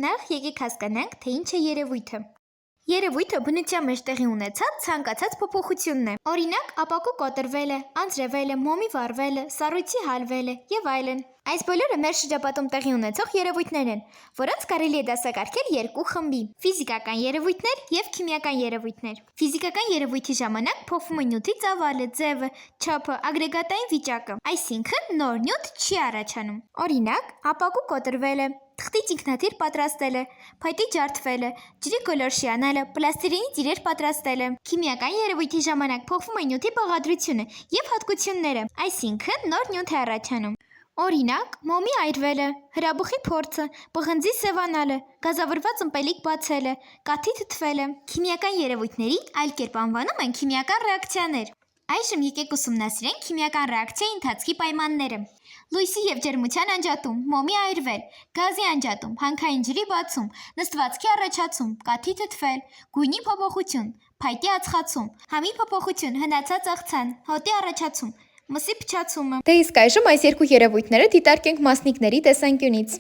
Նախ եկեք հասկանանք, թե ինչ է երևույթը։ Երևույթը բնության մեջ տեղի ունեցած ցանկացած փոփոխությունն է։ Օրինակ, ապակու կոտրվելը, անձրևելը, մոմի վառվելը, սառույցի հալվելը եւ այլն։ Այս բոլորը մեր շրջապատում տեղի ունեցող երևույթներ են, որոնց կարելի է դասակարգել երկու խմբի՝ ֆիզիկական երևույթներ եւ քիմիական երևույթներ։ Ֆիզիկական երևույթի ժամանակ փոխվում է նյութի ծավալը, ձևը, չափը, ագրեգատային վիճակը, այսինքն նոր նյութ չի առաջանում։ Օրինակ, ապակու կոտրվելը, թղթից ինքնաթիռ պատրաստելը, փայտի ջարդվելը, ջրի գոլորշիանալը, պլաստիլինի տիրեր պատրաստելը։ Քիմիական երևույթի ժամանակ փոխվում է նյութի բաղադրությունը եւ հատկությունները, այսինքն նոր նյութ է առաջանում։ Օրինակ, մոմի այրվելը, հրաբուխի փորձը, պղնձի սևանալը, գազավորված ըմպելիք բացելը, կաթի թթվելը։ Քիմիական երևույթների այլ կերպ անվանում են քիմիական ռեակցիաներ։ Այժմ եկեք ուսումնասիրենք քիմիական ռեակցիայի ընթացքի պայմանները։ Լույսի եւ ջերմության անջատում, մոմի այրվել, գազի անջատում, հանքային ջրի բացում, նստվածքի առաջացում, կաթի թթվել, գույնի փոփոխություն, փայտի ածխացում, համի փոփոխություն, հնացած աղցան, հոտի առաջացում, մսի փչացումը։ Դե իսկ այժմ այս երկու երևույթները դիտարկենք մասնիկների տեսանկյունից։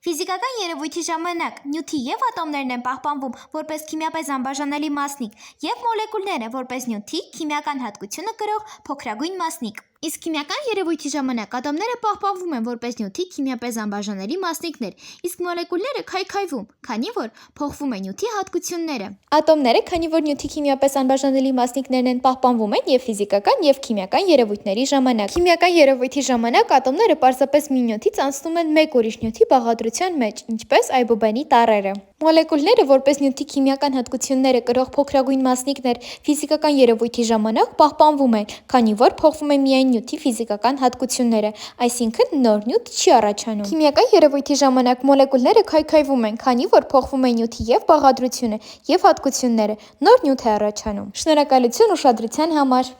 Ֆիզիկական երևույթի ժամանակ նյութի եւ ատոմներն են պահպանվում որպես քիմիապես անբաժանելի մասնիկ եւ մոլեկուլները որպես նյութի քիմիական հատկությունը կրող փոքրագույն մասնիկ։ Իսկ քիմիական երևույթի ժամանակ ատոմները պահպանվում են որպես նյութի քիմիապես անբաժանելի մասնիկներ, իսկ մոլեկուլները քայքայվում, քանի որ փոխվում են նյութի հատկությունները։ Ատոմները, քանի որ նյութի քիմիապես անբաժանելի մասնիկներն են, պահպանվում են եւ ֆիզիկական եւ քիմիական երևույթների ժամանակ։ Քիմիական երևույթի ժամանակ ատոմները պարզապես մի նյութից անցնում են մեկ ուրիշ նյութի բաղադրության մեջ, ինչպես այբուբենի տառերը։ Մոլեկուլները, որպես նյութի քիմիական հատկությունները կրող փոքրագույն մասնիկներ, ֆիզիկական երևույթի ժամանակ պահպանվում են, քանի որ փոխվում են միայն նյութի ֆիզիկական հատկությունները, այսինքն նոր նյութ չի առաջանում։ Քիմիական երևույթի ժամանակ մոլեկուլները քայքայվում են, քանի որ փոխվում է նյութի եւ բաղադրությունը եւ հատկությունները, նոր նյութ է առաջանում։ Շնորհակալություն ուշադրության համար։